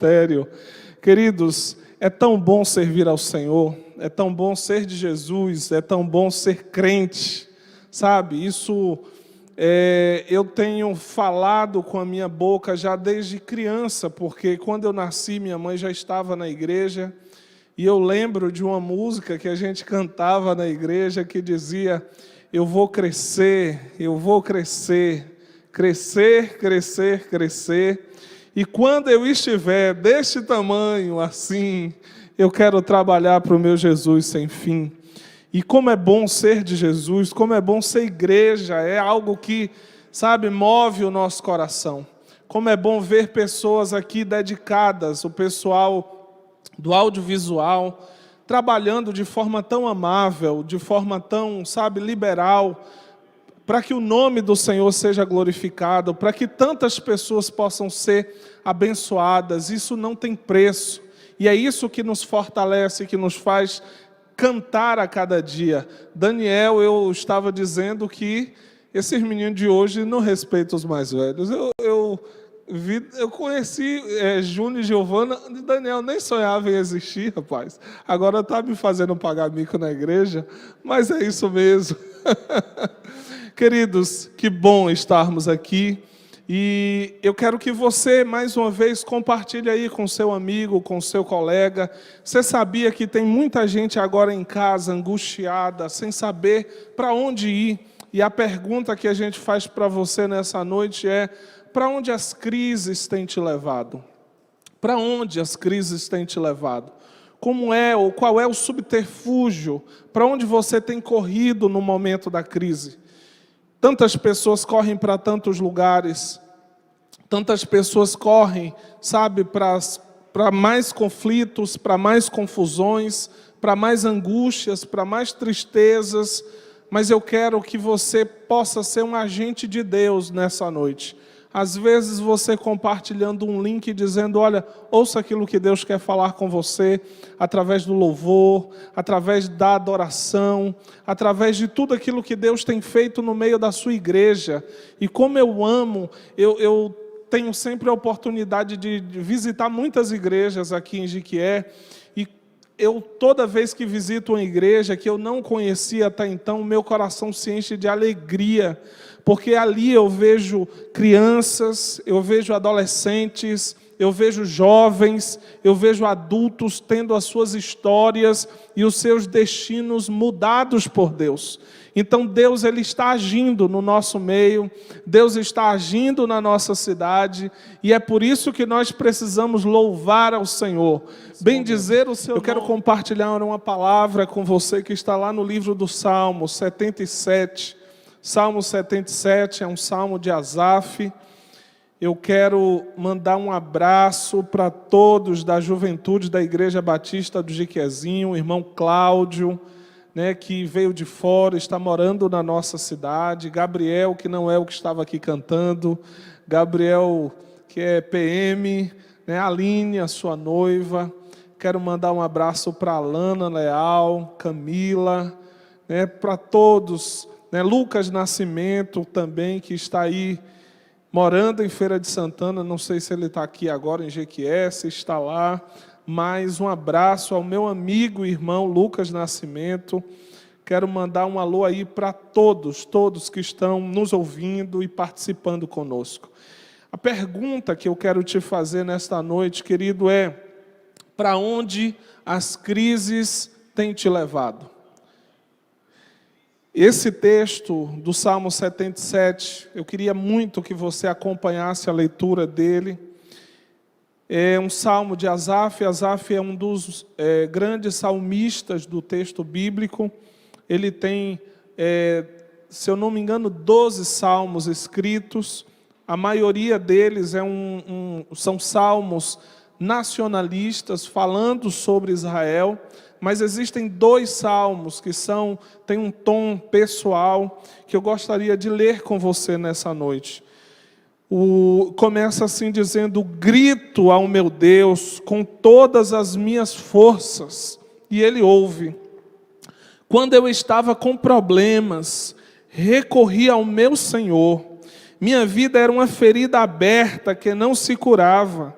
Sério. Queridos, é tão bom servir ao Senhor, é tão bom ser de Jesus, é tão bom ser crente, sabe? Isso eu tenho falado com a minha boca já desde criança, porque quando eu nasci, minha mãe já estava na igreja, e eu lembro de uma música que a gente cantava na igreja que dizia: eu vou crescer, crescer, crescer, crescer. E quando eu estiver deste tamanho, assim, eu quero trabalhar para o meu Jesus sem fim. E como é bom ser de Jesus, como é bom ser igreja, é algo que, sabe, move o nosso coração. Como é bom ver pessoas aqui dedicadas, o pessoal do audiovisual, trabalhando de forma tão amável, de forma tão, sabe, liberal, para que o nome do Senhor seja glorificado, para que tantas pessoas possam ser abençoadas. Isso não tem preço, e é isso que nos fortalece, que nos faz cantar a cada dia. Daniel, eu estava dizendo que esses meninos de hoje não respeitam os mais velhos. Eu conheci Júnior e Giovana, Daniel nem sonhava em existir, rapaz. Agora está me fazendo pagar mico na igreja, mas é isso mesmo. Queridos, que bom estarmos aqui, e eu quero que você, mais uma vez, compartilhe aí com seu amigo, com seu colega. Você sabia que tem muita gente agora em casa, angustiada, sem saber para onde ir, e a pergunta que a gente faz para você nessa noite é: para onde as crises têm te levado? Para onde as crises têm te levado? Como é, ou qual é o subterfúgio? Para onde você tem corrido no momento da crise? Tantas pessoas correm para tantos lugares, tantas pessoas correm, sabe, para mais conflitos, para mais confusões, para mais angústias, para mais tristezas, mas eu quero que você possa ser um agente de Deus nessa noite. Às vezes você compartilhando um link dizendo: olha, ouça aquilo que Deus quer falar com você, através do louvor, através da adoração, através de tudo aquilo que Deus tem feito no meio da sua igreja. E como eu amo, eu tenho sempre a oportunidade de visitar muitas igrejas aqui em Jequié, e toda vez que visito uma igreja que eu não conhecia até então, meu coração se enche de alegria, porque ali eu vejo crianças, eu vejo adolescentes, eu vejo jovens, eu vejo adultos tendo as suas histórias e os seus destinos mudados por Deus. Então Deus, Ele está agindo no nosso meio, Deus está agindo na nossa cidade, e é por isso que nós precisamos louvar ao Senhor, bendizer o seu nome. Eu quero compartilhar uma palavra com você que está lá no livro do Salmo 77. Salmo 77 é um salmo de Asaf. Eu quero mandar um abraço para todos da juventude da Igreja Batista do Jequiezinho, o irmão Cláudio, que veio de fora, está morando na nossa cidade, Gabriel, que não é o que estava aqui cantando, Gabriel, que é PM, Aline, a sua noiva. Quero mandar um abraço para Alana Leal, Camila, para todos, Lucas Nascimento também, que está aí morando em Feira de Santana, não sei se ele está aqui agora em Jequié, se está lá. Mais um abraço ao meu amigo e irmão Lucas Nascimento. Quero mandar um alô aí para todos que estão nos ouvindo e participando conosco. A pergunta que eu quero te fazer nesta noite, querido, é: para onde as crises têm te levado? Esse texto do Salmo 77, eu queria muito que você acompanhasse a leitura dele. É um salmo de Asaf. Asaf é um dos grandes salmistas do texto bíblico. Ele tem, se eu não me engano, 12 salmos escritos. A maioria deles são salmos nacionalistas, falando sobre Israel. Mas existem 2 salmos que têm um tom pessoal, que eu gostaria de ler com você nessa noite. Começa assim dizendo: grito ao meu Deus com todas as minhas forças, e Ele ouve. Quando eu estava com problemas, recorri ao meu Senhor. Minha vida era uma ferida aberta que não se curava.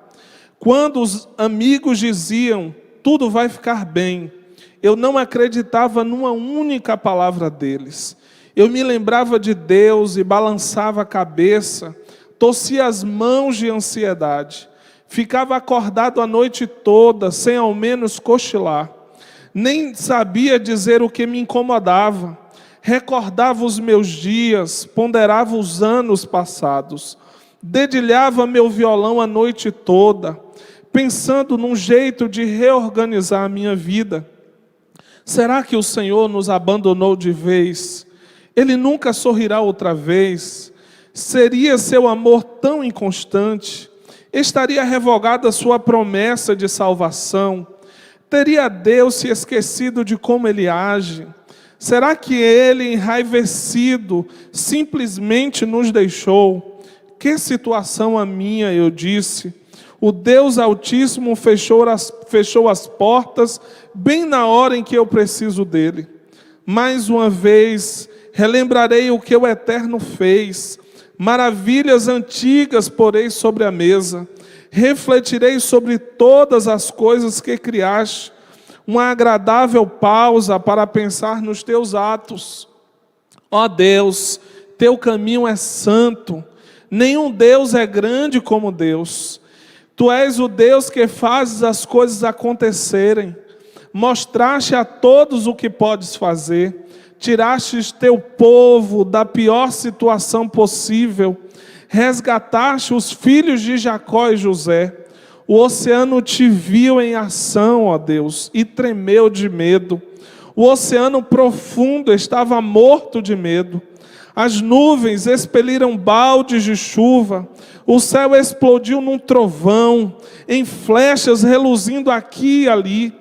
Quando os amigos diziam, tudo vai ficar bem, eu não acreditava numa única palavra deles. Eu me lembrava de Deus e balançava a cabeça, torcia as mãos de ansiedade. Ficava acordado a noite toda, sem ao menos cochilar. Nem sabia dizer o que me incomodava. Recordava os meus dias, ponderava os anos passados. Dedilhava meu violão a noite toda, pensando num jeito de reorganizar a minha vida. Será que o Senhor nos abandonou de vez? Ele nunca sorrirá outra vez? Seria seu amor tão inconstante? Estaria revogada sua promessa de salvação? Teria Deus se esquecido de como Ele age? Será que Ele, enraivecido, simplesmente nos deixou? Que situação a minha, eu disse. O Deus Altíssimo fechou as portas bem na hora em que eu preciso dele. Mais uma vez, relembrarei o que o Eterno fez. Maravilhas antigas porei sobre a mesa. Refletirei sobre todas as coisas que criaste. Uma agradável pausa para pensar nos teus atos. Ó Deus, teu caminho é santo. Nenhum Deus é grande como Deus. Tu és o Deus que fazes as coisas acontecerem. Mostraste a todos o que podes fazer. Tiraste teu povo da pior situação possível. Resgataste os filhos de Jacó e José. O oceano te viu em ação, ó Deus, e tremeu de medo. O oceano profundo estava morto de medo. As nuvens expeliram baldes de chuva. O céu explodiu num trovão, em flechas reluzindo aqui e ali.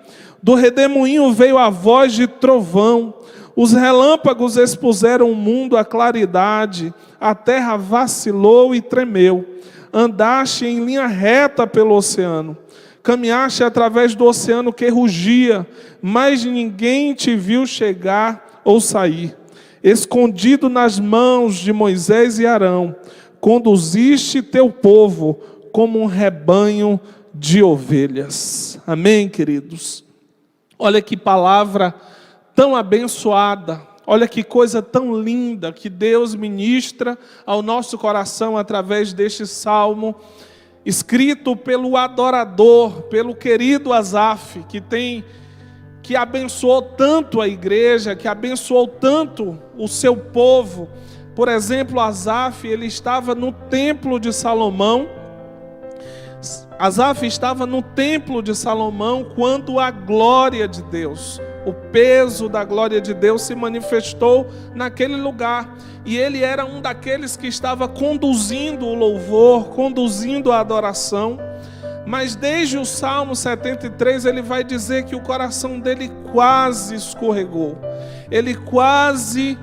Do redemoinho veio a voz de trovão. Os relâmpagos expuseram o mundo à claridade. A terra vacilou e tremeu. Andaste em linha reta pelo oceano. Caminhaste através do oceano que rugia, mas ninguém te viu chegar ou sair. Escondido nas mãos de Moisés e Arão, conduziste teu povo como um rebanho de ovelhas. Amém, queridos? Olha que palavra tão abençoada, olha que coisa tão linda que Deus ministra ao nosso coração através deste salmo, escrito pelo adorador, pelo querido Asaf, que abençoou tanto a igreja, que abençoou tanto o seu povo. Por exemplo, Asaf, ele estava no templo de Salomão. Asaf estava no templo de Salomão quando a glória de Deus, o peso da glória de Deus se manifestou naquele lugar. E ele era um daqueles que estava conduzindo o louvor, conduzindo a adoração. Mas desde o Salmo 73 ele vai dizer que o coração dele quase escorregou. Ele quase,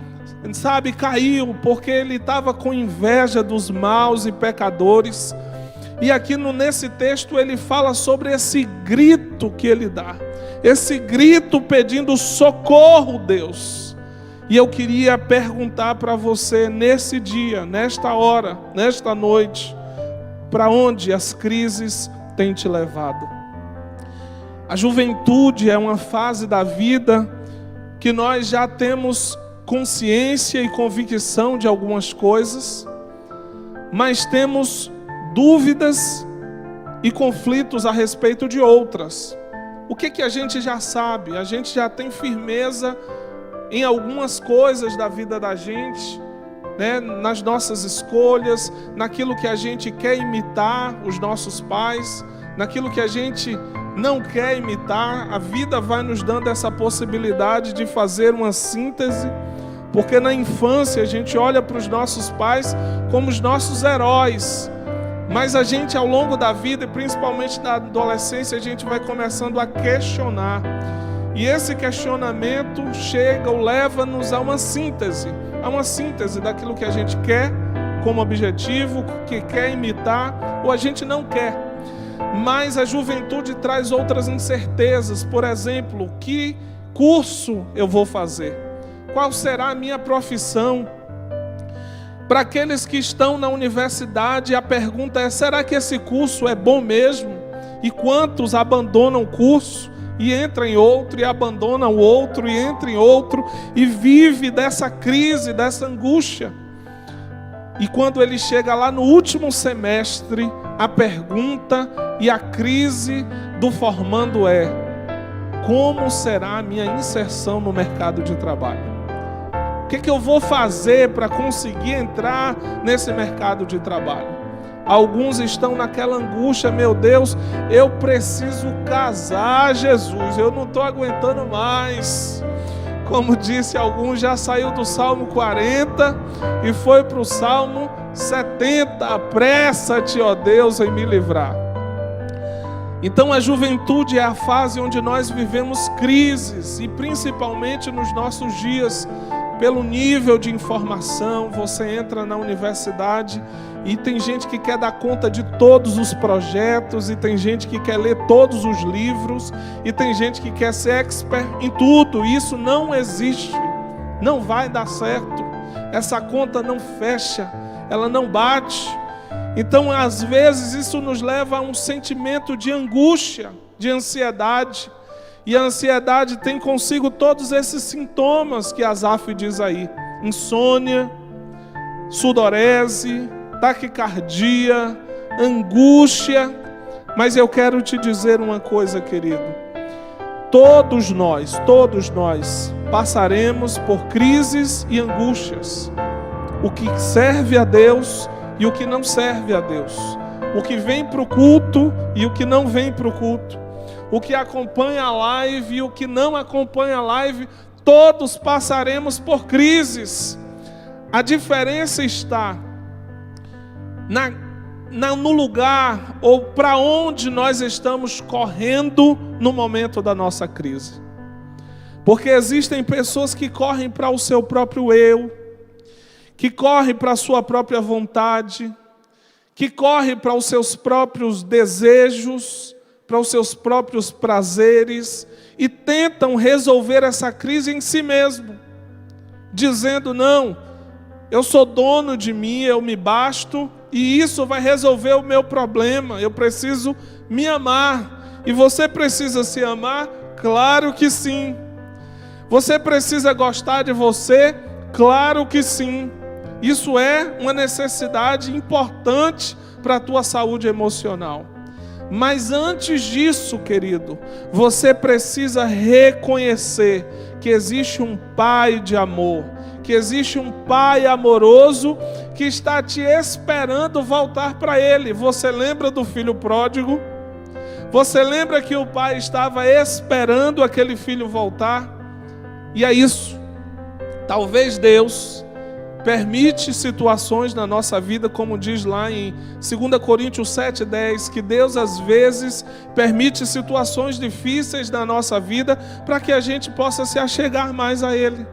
caiu, porque ele estava com inveja dos maus e pecadores. E aqui nesse texto ele fala sobre esse grito que ele dá. Esse grito pedindo socorro, Deus. E eu queria perguntar para você nesse dia, nesta hora, nesta noite, para onde as crises têm te levado? A juventude é uma fase da vida que nós já temos consciência e convicção de algumas coisas, mas temos dúvidas e conflitos a respeito de outras. O que a gente já sabe? A gente já tem firmeza em algumas coisas da vida da gente, né? Nas nossas escolhas, naquilo que a gente quer imitar os nossos pais, naquilo que a gente não quer imitar. A vida vai nos dando essa possibilidade de fazer uma síntese, porque na infância a gente olha para os nossos pais como os nossos heróis. Mas a gente, ao longo da vida, e principalmente na adolescência, a gente vai começando a questionar. E esse questionamento chega ou leva-nos a uma síntese daquilo que a gente quer como objetivo, que quer imitar, ou a gente não quer. Mas a juventude traz outras incertezas. Por exemplo, que curso eu vou fazer? Qual será a minha profissão? Para aqueles que estão na universidade, a pergunta é: será que esse curso é bom mesmo? E quantos abandonam o curso e entram em outro, e abandonam o outro e entram em outro, e vive dessa crise, dessa angústia. E quando ele chega lá no último semestre, a pergunta e a crise do formando é: como será a minha inserção no mercado de trabalho? O que eu vou fazer para conseguir entrar nesse mercado de trabalho? Alguns estão naquela angústia: meu Deus, eu preciso casar, Jesus, eu não estou aguentando mais. Como disse alguns, já saiu do Salmo 40 e foi para o Salmo 70. Apressa-te, ó Deus, em me livrar. Então a juventude é a fase onde nós vivemos crises, e principalmente nos nossos dias, pelo nível de informação. Você entra na universidade e tem gente que quer dar conta de todos os projetos, e tem gente que quer ler todos os livros, e tem gente que quer ser expert em tudo. Isso não existe, não vai dar certo, essa conta não fecha, ela não bate. Então às vezes isso nos leva a um sentimento de angústia, de ansiedade, e a ansiedade tem consigo todos esses sintomas que Asaf diz aí: insônia, sudorese, taquicardia, angústia. Mas eu quero te dizer uma coisa, querido: todos nós passaremos por crises e angústias. O que serve a Deus e o que não serve a Deus. O que vem para o culto e o que não vem para o culto. O que acompanha a live e o que não acompanha a live. Todos passaremos por crises. A diferença está no lugar ou para onde nós estamos correndo no momento da nossa crise. Porque existem pessoas que correm para o seu próprio eu, que correm para a sua própria vontade, que correm para os seus próprios desejos, para os seus próprios prazeres, e tentam resolver essa crise em si mesmo, dizendo: não, eu sou dono de mim, eu me basto, e isso vai resolver o meu problema. Eu preciso me amar. E você precisa se amar? Claro que sim. Você precisa gostar de você? Claro que sim. Isso é uma necessidade importante para a tua saúde emocional. Mas antes disso, querido, você precisa reconhecer que existe um Pai de amor, que existe um Pai amoroso que está te esperando voltar para Ele. Você lembra do filho pródigo? Você lembra que o pai estava esperando aquele filho voltar? E é isso. Talvez Deus permite situações na nossa vida, como diz lá em 2 Coríntios 7,10, que Deus às vezes permite situações difíceis na nossa vida para que a gente possa se achegar mais a Ele,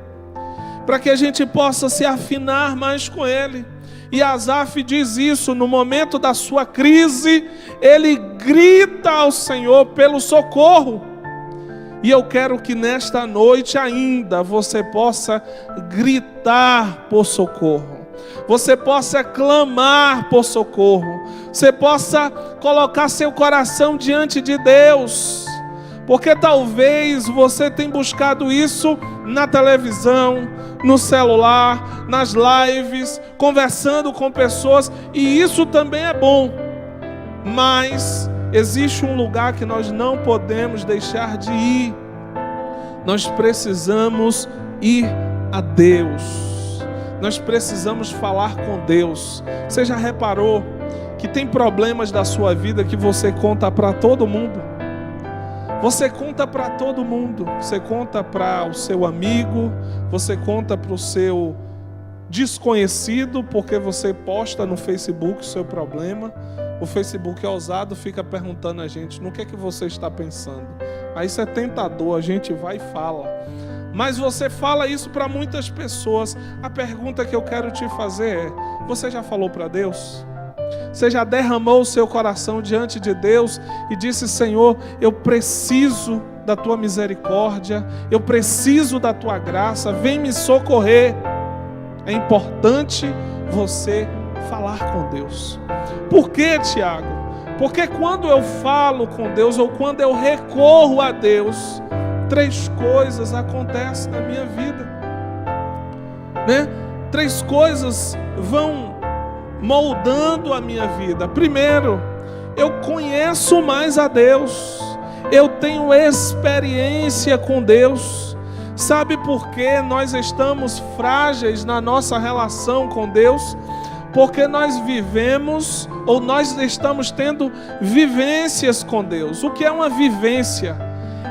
para que a gente possa se afinar mais com Ele. E Asaf diz isso: no momento da sua crise, ele grita ao Senhor pelo socorro. E eu quero que nesta noite ainda você possa gritar por socorro, você possa clamar por socorro, você possa colocar seu coração diante de Deus, porque talvez você tenha buscado isso na televisão, no celular, nas lives, conversando com pessoas, e isso também é bom, mas existe um lugar que nós não podemos deixar de ir. Nós precisamos ir a Deus. Nós precisamos falar com Deus. Você já reparou que tem problemas da sua vida que você conta para todo mundo? Você conta para todo mundo. Você conta para o seu amigo, você conta para o seu desconhecido, porque você posta no Facebook o seu problema. O Facebook é ousado, fica perguntando a gente: no que é que você está pensando? Aí isso é tentador, a gente vai e fala. Mas você fala isso para muitas pessoas. A pergunta que eu quero te fazer é: você já falou para Deus? Você já derramou o seu coração diante de Deus e disse: Senhor, eu preciso da tua misericórdia, eu preciso da tua graça, vem me socorrer. É importante você falar com Deus. Por quê, Tiago? Porque quando eu falo com Deus, ou quando eu recorro a Deus, 3 coisas acontecem na minha vida, né? 3 coisas vão moldando a minha vida. Primeiro, eu conheço mais a Deus, eu tenho experiência com Deus. Sabe por que nós estamos frágeis na nossa relação com Deus? Porque nós vivemos, ou nós estamos tendo vivências com Deus. O que é uma vivência?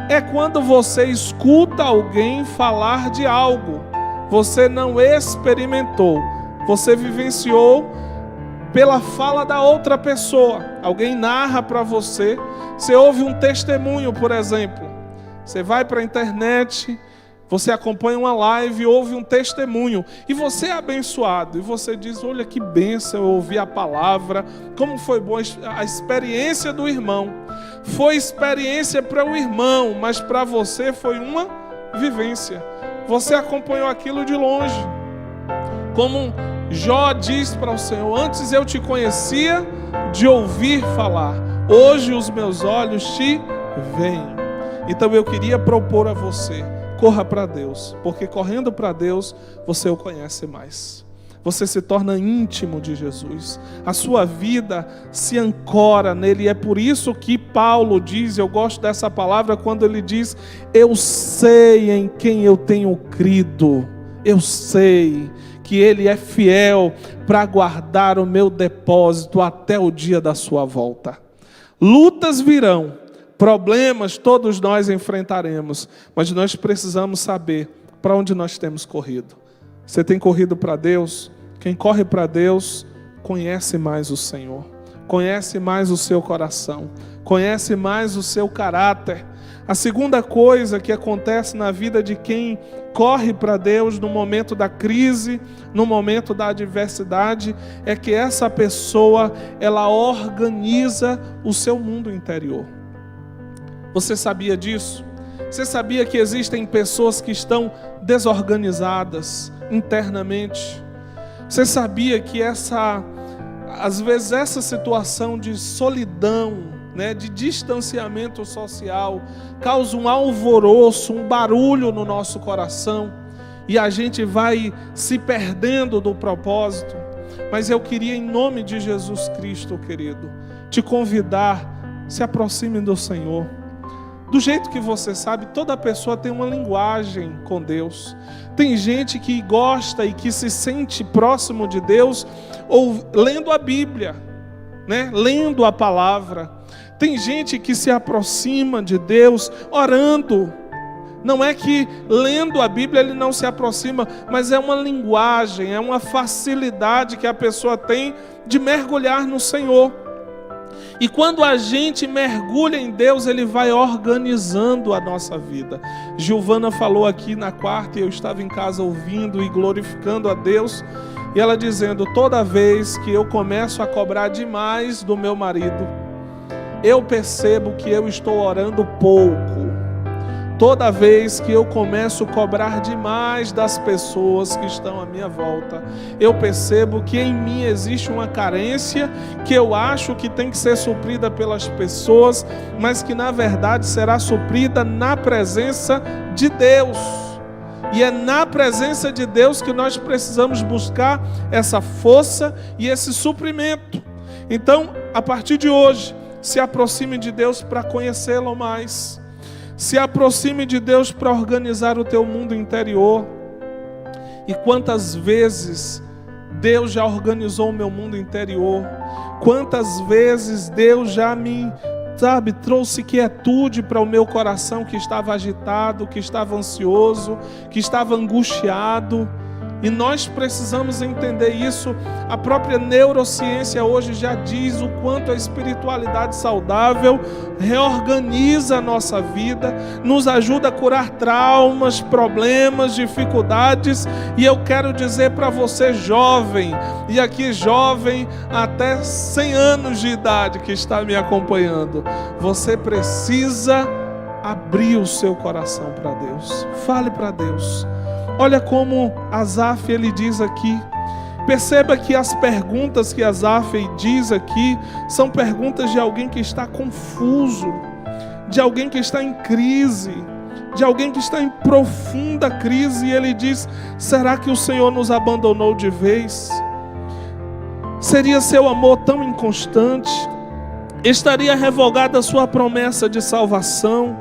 É quando você escuta alguém falar de algo, você não experimentou, você vivenciou pela fala da outra pessoa. Alguém narra para você, você ouve um testemunho, por exemplo. Você vai para a internet, você acompanha uma live, ouve um testemunho, e você é abençoado, e você diz: olha que bênção, eu ouvi a palavra, como foi boa a experiência do irmão. Foi experiência para o irmão, mas para você foi uma vivência. Você acompanhou aquilo de longe. Como Jó diz para o Senhor: antes eu te conhecia de ouvir falar, hoje os meus olhos te veem. Então eu queria propor a você: corra para Deus, porque correndo para Deus você o conhece mais. Você se torna íntimo de Jesus, a sua vida se ancora nele. E é por isso que Paulo diz, eu gosto dessa palavra quando ele diz: eu sei em quem eu tenho crido, eu sei que Ele é fiel para guardar o meu depósito até o dia da sua volta. Lutas virão, problemas todos nós enfrentaremos, mas nós precisamos saber para onde nós temos corrido. Você tem corrido para Deus? Quem corre para Deus conhece mais o Senhor, conhece mais o seu coração, conhece mais o seu caráter. A segunda coisa que acontece na vida de quem corre para Deus no momento da crise, no momento da adversidade, é que essa pessoa, ela organiza o seu mundo interior. Você sabia disso? Você sabia que existem pessoas que estão desorganizadas internamente? Você sabia que às vezes essa situação de solidão, de distanciamento social, causa um alvoroço, um barulho no nosso coração, e a gente vai se perdendo do propósito? Mas eu queria, em nome de Jesus Cristo, querido, te convidar: se aproxime do Senhor. Do jeito que você sabe, toda pessoa tem uma linguagem com Deus. Tem gente que gosta e que se sente próximo de Deus ou lendo a Bíblia, lendo a palavra. Tem gente que se aproxima de Deus orando. Não é que lendo a Bíblia ele não se aproxima, mas é uma linguagem, é uma facilidade que a pessoa tem de mergulhar no Senhor. E quando a gente mergulha em Deus, Ele vai organizando a nossa vida. Giovana falou aqui na quarta, e eu estava em casa ouvindo e glorificando a Deus, e ela dizendo: toda vez que eu começo a cobrar demais do meu marido, eu percebo que eu estou orando pouco. Toda vez que eu começo a cobrar demais das pessoas que estão à minha volta, eu percebo que em mim existe uma carência que eu acho que tem que ser suprida pelas pessoas, mas que na verdade será suprida na presença de Deus. E é na presença de Deus que nós precisamos buscar essa força e esse suprimento. Então, a partir de hoje, se aproxime de Deus para conhecê-lo mais. Se aproxime de Deus para organizar o teu mundo interior. E quantas vezes Deus já organizou o meu mundo interior? Quantas vezes Deus já me, trouxe quietude para o meu coração que estava agitado, que estava ansioso, que estava angustiado. E nós precisamos entender isso. A própria neurociência hoje já diz o quanto a espiritualidade saudável reorganiza a nossa vida, nos ajuda a curar traumas, problemas, dificuldades. E eu quero dizer para você, jovem, e aqui jovem até 100 anos de idade que está me acompanhando, você precisa abrir o seu coração para Deus. Fale para Deus. Olha como Asaf, ele diz aqui: Perceba que as perguntas que Asaf diz aqui são perguntas de alguém que está confuso, de alguém que está em crise, de alguém que está em profunda crise. E ele diz: será que o Senhor nos abandonou de vez? Seria seu amor tão inconstante? Estaria revogada a sua promessa de salvação?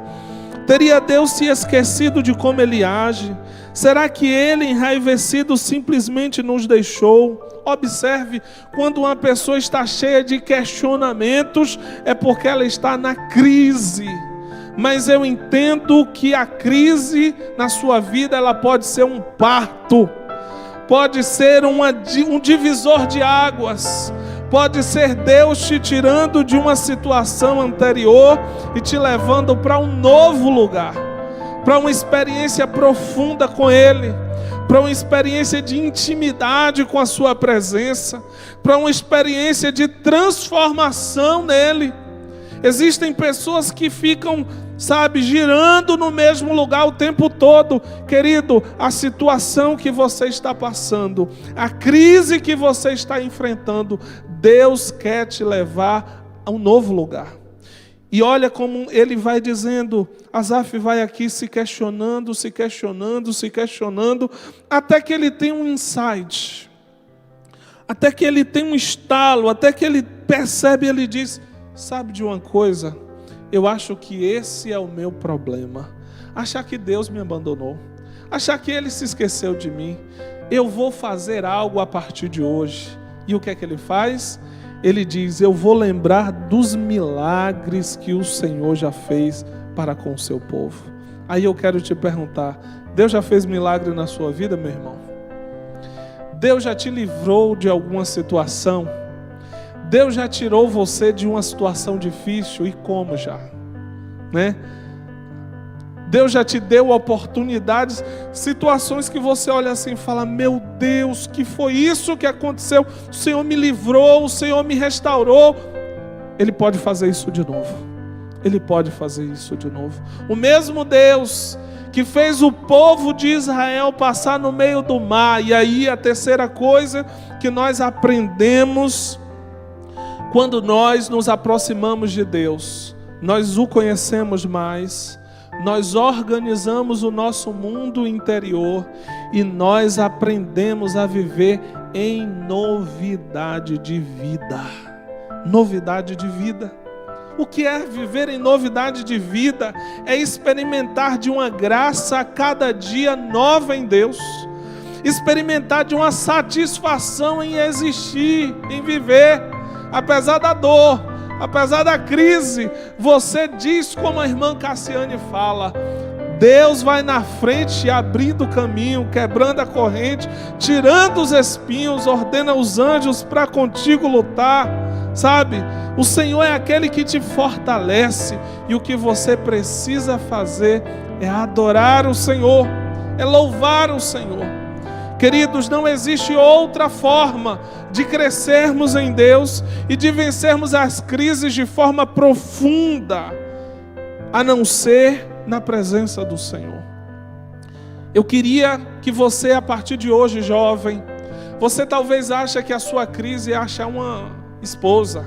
Teria Deus se esquecido de como Ele age? Será que Ele, enraivecido, simplesmente nos deixou? Observe, quando uma pessoa está cheia de questionamentos, é porque ela está na crise. Mas eu entendo que a crise na sua vida, ela pode ser um parto, pode ser um divisor de águas, pode ser Deus te tirando de uma situação anterior e te levando para um novo lugar, para uma experiência profunda com Ele, para uma experiência de intimidade com a sua presença, para uma experiência de transformação nele. Existem pessoas que ficam, girando no mesmo lugar o tempo todo. Querido, a situação que você está passando, a crise que você está enfrentando, Deus quer te levar a um novo lugar. E olha como ele vai dizendo, Asaf vai aqui se questionando, até que ele tem um insight, até que ele tem um estalo, até que ele percebe, ele diz: sabe de uma coisa? Eu acho que esse é o meu problema. Achar que Deus me abandonou, achar que Ele se esqueceu de mim. Eu vou fazer algo a partir de hoje. E o que é que ele faz? Ele diz: eu vou lembrar dos milagres que o Senhor já fez para com o seu povo. Aí eu quero te perguntar: Deus já fez milagre na sua vida, meu irmão? Deus já te livrou de alguma situação? Deus já tirou você de uma situação difícil? E como já? Né? Deus já te deu oportunidades, situações que você olha assim e fala: meu Deus, que foi isso que aconteceu? O Senhor me livrou, o Senhor me restaurou. Ele pode fazer isso de novo. Ele pode fazer isso de novo. O mesmo Deus que fez o povo de Israel passar no meio do mar. E aí a terceira coisa que nós aprendemos quando nós nos aproximamos de Deus, nós o conhecemos mais, nós organizamos o nosso mundo interior e nós aprendemos a viver em novidade de vida. Novidade de vida. O que é viver em novidade de vida? É experimentar de uma graça a cada dia nova em Deus. Experimentar de uma satisfação em existir, em viver. Apesar da dor, apesar da crise, você diz como a irmã Cassiane fala: Deus vai na frente, abrindo o caminho, quebrando a corrente, tirando os espinhos, ordena os anjos para contigo lutar, sabe? O Senhor é aquele que te fortalece, e o que você precisa fazer é adorar o Senhor, é louvar o Senhor. Queridos, não existe outra forma de crescermos em Deus e de vencermos as crises de forma profunda, a não ser na presença do Senhor. Eu queria que você, a partir de hoje, jovem, você talvez ache que a sua crise é achar uma esposa.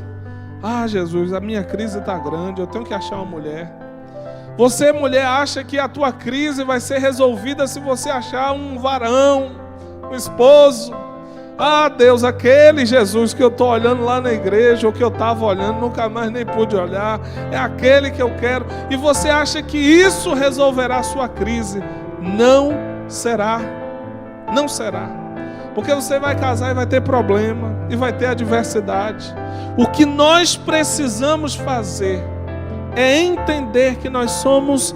Ah, Jesus, a minha crise está grande, eu tenho que achar uma mulher. Você, mulher, acha que a tua crise vai ser resolvida se você achar um varão, um esposo. Ah, Deus, aquele Jesus que eu estou olhando lá na igreja, ou que eu estava olhando, nunca mais nem pude olhar, é aquele que eu quero. E você acha que isso resolverá a sua crise? Não será. Não será. Porque você vai casar e vai ter problema, e vai ter adversidade. O que nós precisamos fazer é entender que nós somos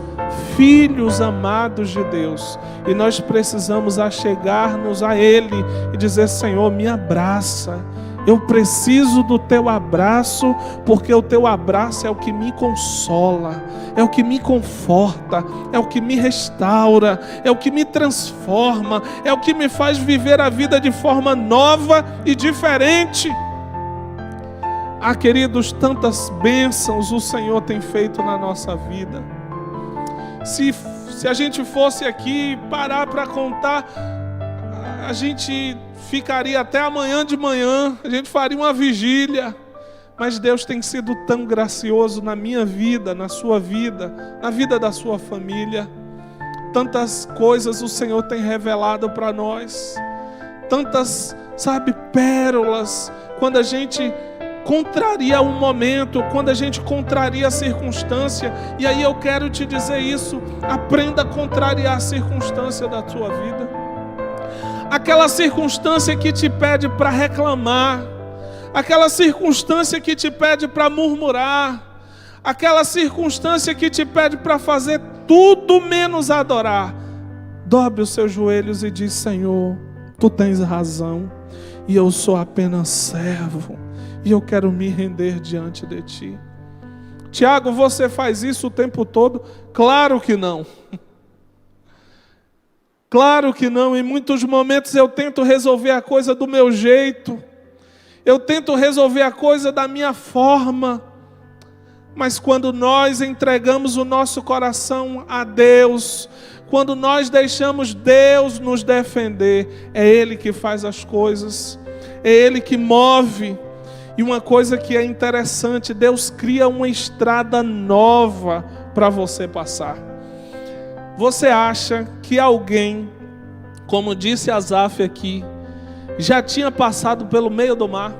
filhos amados de Deus, e nós precisamos achegar-nos a Ele e dizer: Senhor, me abraça, eu preciso do Teu abraço, porque o Teu abraço é o que me consola, é o que me conforta, é o que me restaura, é o que me transforma, é o que me faz viver a vida de forma nova e diferente. Ah, queridos, tantas bênçãos o Senhor tem feito na nossa vida. Se a gente fosse aqui parar para contar a gente ficaria até amanhã de manhã, a gente faria uma vigília. Mas Deus tem sido tão gracioso na minha vida, na sua vida, na vida da sua família. Tantas coisas o Senhor tem revelado para nós. Tantas, pérolas. Quando a gente contraria um momento, quando a gente contraria a circunstância. E aí eu quero te dizer isso: aprenda a contrariar a circunstância da tua vida. Aquela circunstância que te pede para reclamar, aquela circunstância que te pede para murmurar, aquela circunstância que te pede para fazer tudo menos adorar. Dobre os seus joelhos e diz: Senhor, Tu tens razão, e eu sou apenas servo, e eu quero me render diante de Ti. Tiago, você faz isso o tempo todo? Claro que não. Claro que não. Em muitos momentos eu tento resolver a coisa do meu jeito, eu tento resolver a coisa da minha forma. Mas quando nós entregamos o nosso coração a Deus, quando nós deixamos Deus nos defender, é Ele que faz as coisas, é Ele que move. E uma coisa que é interessante, Deus cria uma estrada nova para você passar. Você acha que alguém, como disse Asaf aqui, já tinha passado pelo meio do mar?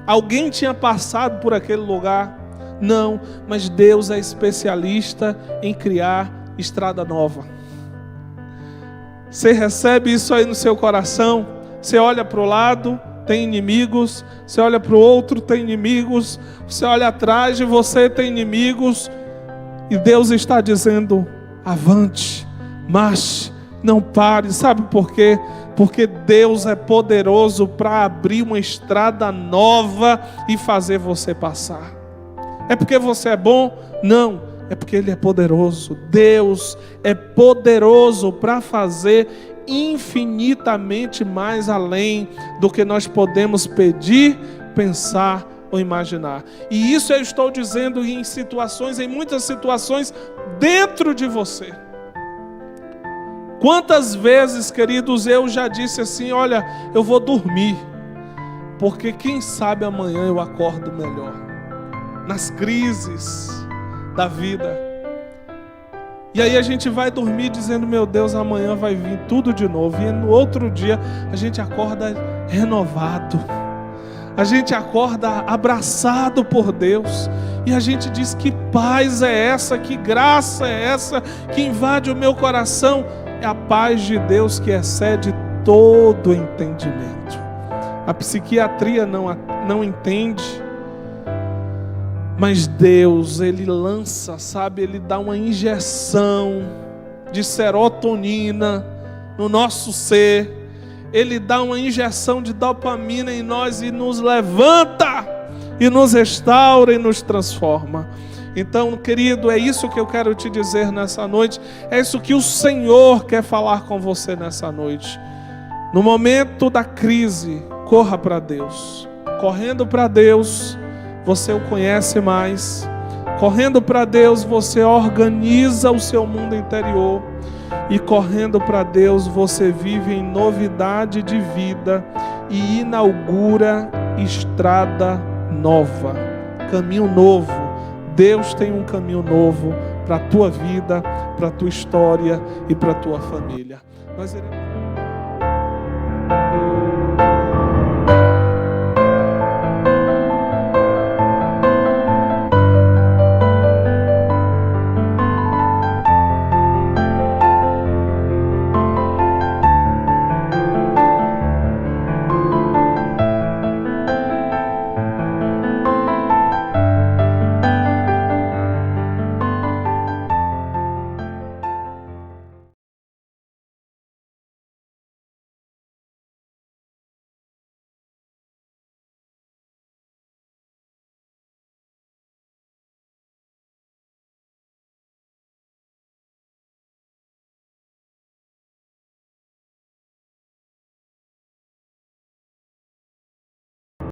Alguém tinha passado por aquele lugar? Não, mas Deus é especialista em criar estrada nova. Você recebe isso aí no seu coração? Você olha para o lado, tem inimigos. Você olha para o outro, tem inimigos. Você olha atrás de você, tem inimigos. E Deus está dizendo: avante, marche, não pare. Sabe por quê? Porque Deus é poderoso para abrir uma estrada nova e fazer você passar. É porque você é bom? Não, é porque Ele é poderoso. Deus é poderoso para fazer infinitamente mais além do que nós podemos pedir, pensar ou imaginar. E isso eu estou dizendo em muitas situações dentro de você. Quantas vezes, queridos, eu já disse assim: olha, eu vou dormir, porque quem sabe amanhã eu acordo melhor. Nas crises da vida. E aí a gente vai dormir dizendo: meu Deus, amanhã vai vir tudo de novo. E no outro dia a gente acorda renovado. A gente acorda abraçado por Deus. E a gente diz: que paz é essa, que graça é essa que invade o meu coração. É a paz de Deus que excede todo entendimento. A psiquiatria não entende, mas Deus, Ele lança, Ele dá uma injeção de serotonina no nosso ser. Ele dá uma injeção de dopamina em nós e nos levanta, e nos restaura e nos transforma. Então, querido, é isso que eu quero te dizer nessa noite. É isso que o Senhor quer falar com você nessa noite. No momento da crise, corra para Deus. Correndo para Deus, você o conhece mais. Correndo para Deus, você organiza o seu mundo interior. E correndo para Deus, você vive em novidade de vida e inaugura estrada nova, caminho novo. Deus tem um caminho novo para a tua vida, para a tua história e para a tua família. Nós iremos...